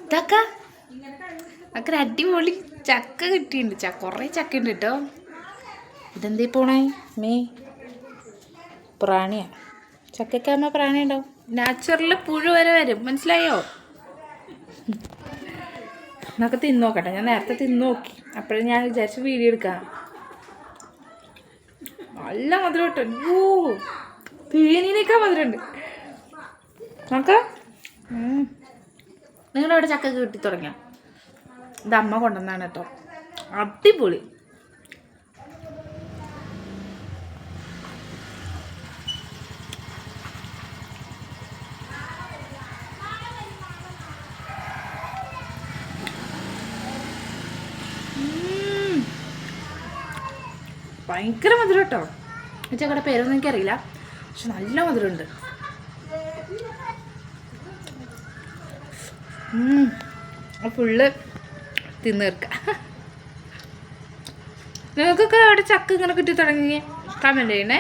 ഇതാക്ക അക്കര അടിപൊളി ചക്ക കിട്ടിയിട്ടുണ്ട്. കുറേ ചക്ക ഉണ്ട് കേട്ടോ. ഇതെന്തേ പോണേ മേ പ്രാണിയാ. ചക്കയ്ക്കാകുമ്പോൾ പ്രാണി ഉണ്ടാവും. നാച്ചുറൽ പുഴു വരെ വരും, മനസ്സിലായോ? എന്നൊക്കെ തിന്നു നോക്കട്ടെ. ഞാൻ നേരത്തെ തിന്നു നോക്കി, അപ്പോഴും ഞാൻ വിചാരിച്ചു വീഡിയോ എടുക്കാം. നല്ല മധുരം കിട്ടും. അയ്യോ, തേനീനേക്കാൾ മധുരമുണ്ട്. നോക്കാം. നിങ്ങളവിടെ ചക്ക കിട്ടി തുടങ്ങിയ? ഇത് അമ്മ കൊണ്ടുവന്നാണ് കേട്ടോ. അടിപൊളി. ഭയങ്കര മധുരം കേട്ടോ. ഈ ചക്കയുടെ പേരൊന്നും എനിക്കറിയില്ല, പക്ഷെ നല്ല മധുരമുണ്ട്. ഫുള്ള് തിന്ന് തീർക്കാം. നിങ്ങൾക്കൊക്കെ അവിടെ ചക്ക ഇങ്ങനെ കിട്ടി തുടങ്ങി കമൻറ്റ് ചെയ്യണേ.